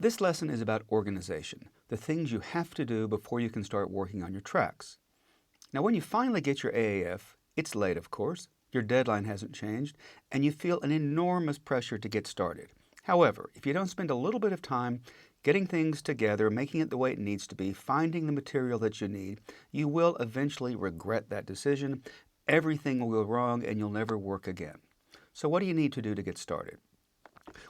This lesson is about organization, the things you have to do before you can start working on your tracks. Now, when you finally get your AAF, it's late, of course, your deadline hasn't changed, and you feel an enormous pressure to get started. However, if you don't spend a little bit of time getting things together, making it the way it needs to be, finding the material that you need, you will eventually regret that decision. Everything will go wrong and you'll never work again. So what do you need to do to get started?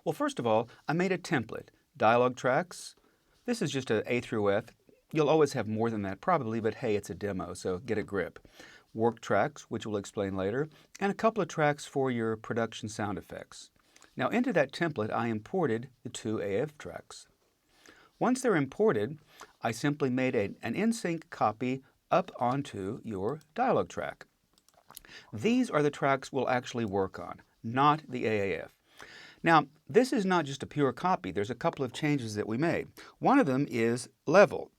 Well, first of all, I made a template. Dialogue tracks. This is just a through F. You'll always have more than that probably, but hey, it's a demo, so get a grip. Work tracks, which we'll explain later, and a couple of tracks for your production sound effects. Now into that template, I imported the two AF tracks. Once they're imported, I simply made an in-sync copy up onto your dialogue track. These are the tracks we'll actually work on, not the AAF. Now, this is not just a pure copy. There's a couple of changes that we made. One of them is level.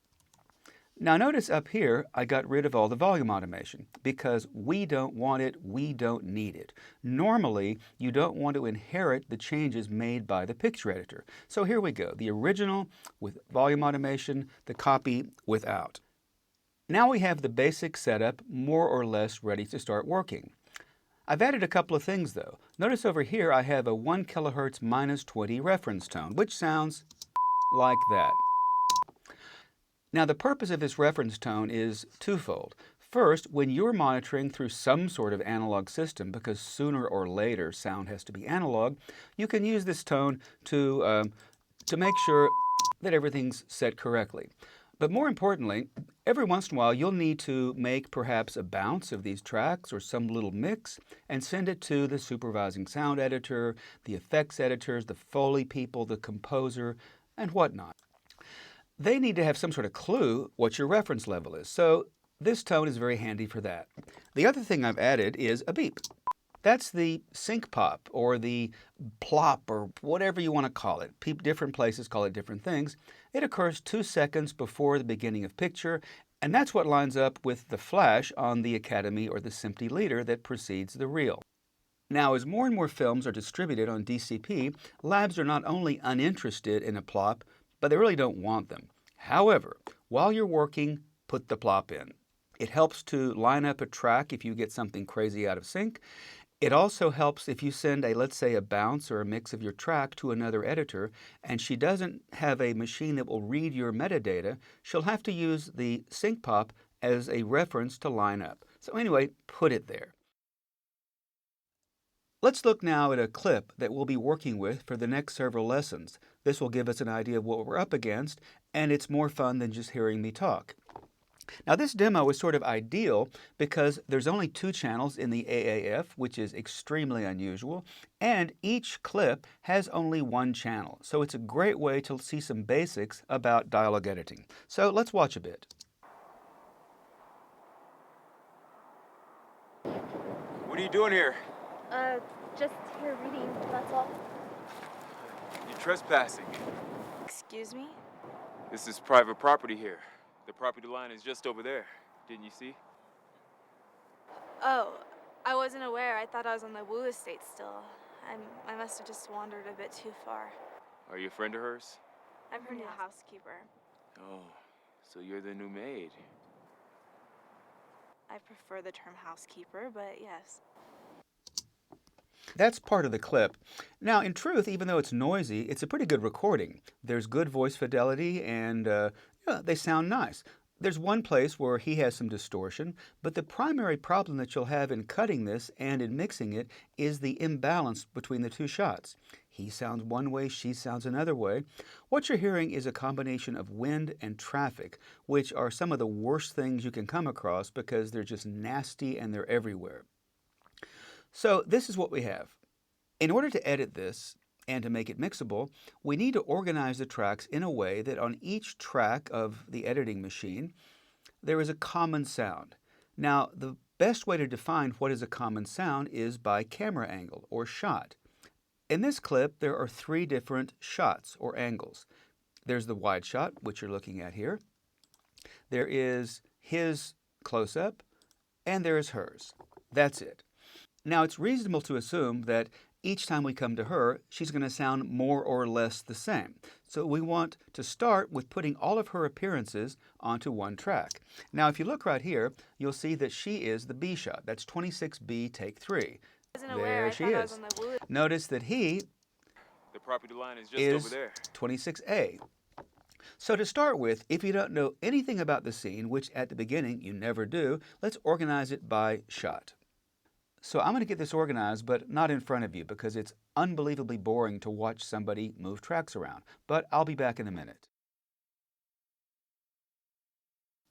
Now notice up here, I got rid of all the volume automation because we don't want it, we don't need it. Normally, you don't want to inherit the changes made by the picture editor. So here we go, the original with volume automation, the copy without. Now we have the basic setup more or less ready to start working. I've added a couple of things though. Notice over here I have a 1 kilohertz minus 20 reference tone, which sounds like that. Now the purpose of this reference tone is twofold. First, when you're monitoring through some sort of analog system, because sooner or later sound has to be analog, you can use this tone to make sure that everything's set correctly. But more importantly, every once in a while you'll need to make perhaps a bounce of these tracks or some little mix and send it to the supervising sound editor, the effects editors, the Foley people, the composer, and whatnot. They need to have some sort of clue what your reference level is, so this tone is very handy for that. The other thing I've added is a beep. That's the sync pop or the plop or whatever you want to call it. Different places call it different things. It occurs 2 seconds before the beginning of picture, and that's what lines up with the flash on the Academy or the SMPTE leader that precedes the reel. Now, as more and more films are distributed on DCP, labs are not only uninterested in a plop, but they really don't want them. However, while you're working, put the plop in. It helps to line up a track if you get something crazy out of sync. It also helps if you send let's say a bounce or a mix of your track to another editor and she doesn't have a machine that will read your metadata, she'll have to use the sync pop as a reference to line up. So anyway, put it there. Let's look now at a clip that we'll be working with for the next several lessons. This will give us an idea of what we're up against, and it's more fun than just hearing me talk. Now this demo is sort of ideal because there's only 2 channels in the AAF, which is extremely unusual, and each clip has only 1 channel. So it's a great way to see some basics about dialogue editing. So let's watch a bit. What are you doing here? Just here reading, that's all. You're trespassing. Excuse me? This is private property here. The property line is just over there. Didn't you see? Oh, I wasn't aware. I thought I was on the Wu estate still. I must have just wandered a bit too far. Are you a friend of hers? I'm her new housekeeper. Oh, so you're the new maid. I prefer the term housekeeper, but yes. That's part of the clip. Now, in truth, even though it's noisy, it's a pretty good recording. There's good voice fidelity and they sound nice. There's one place where he has some distortion, but the primary problem that you'll have in cutting this and in mixing it is the imbalance between the 2 shots. He sounds one way, she sounds another way. What you're hearing is a combination of wind and traffic, which are some of the worst things you can come across because they're just nasty and they're everywhere. So this is what we have. In order to edit this and to make it mixable, we need to organize the tracks in a way that on each track of the editing machine, there is a common sound. Now, the best way to define what is a common sound is by camera angle or shot. In this clip, there are 3 different shots or angles. There's the wide shot, which you're looking at here. There is his close-up, and there is hers. That's it. Now, it's reasonable to assume that Each time we come to her, she's going to sound more or less the same. So we want to start with putting all of her appearances onto one track. Now, if you look right here, you'll see that she is the B shot. That's 26B, take 3. I wasn't aware. There I she thought I was is. on the woo. Notice that he The property line is just over is there. 26A. So to start with, if you don't know anything about the scene, which at the beginning you never do, let's organize it by shot. So I'm going to get this organized, but not in front of you because it's unbelievably boring to watch somebody move tracks around. But I'll be back in a minute.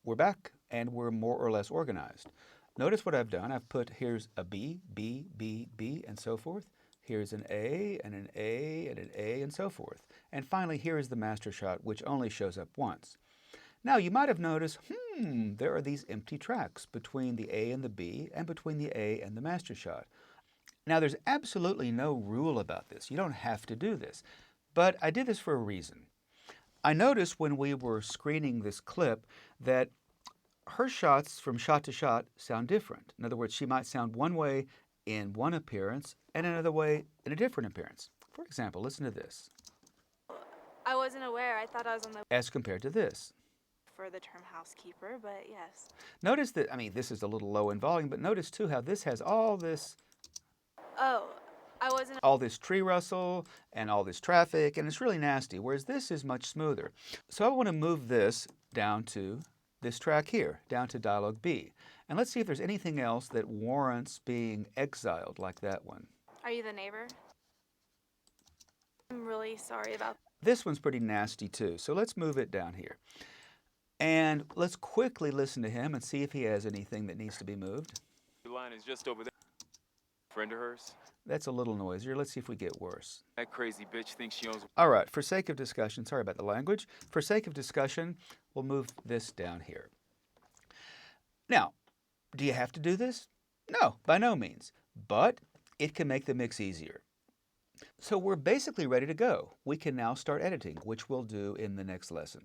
We're back and we're more or less organized. Notice what I've done. I've put here's a B, B, B, B, and so forth. Here's an A, and an A, and an A, and so forth. And finally, here is the master shot, which only shows up once. Now, you might have noticed, there are these empty tracks between the A and the B, and between the A and the master shot. Now, there's absolutely no rule about this. You don't have to do this. But I did this for a reason. I noticed when we were screening this clip that her shots from shot to shot sound different. In other words, she might sound one way in one appearance and another way in a different appearance. For example, listen to this. I wasn't aware. I thought I was on the As compared to this. for the term housekeeper, but yes. Notice that, this is a little low in volume, but notice too how this has all this tree rustle and all this traffic, and it's really nasty, whereas this is much smoother. So I want to move this down to this track here, down to dialogue B. And let's see if there's anything else that warrants being exiled like that one. Are you the neighbor? I'm really sorry about This one's pretty nasty too, so let's move it down here. And let's quickly listen to him and see if he has anything that needs to be moved. The line is just over there. Friend of hers? That's a little noisier. Let's see if we get worse. That crazy bitch thinks she owns... All right, for sake of discussion, sorry about the language. For sake of discussion, we'll move this down here. Now, do you have to do this? No, by no means. But it can make the mix easier. So we're basically ready to go. We can now start editing, which we'll do in the next lesson.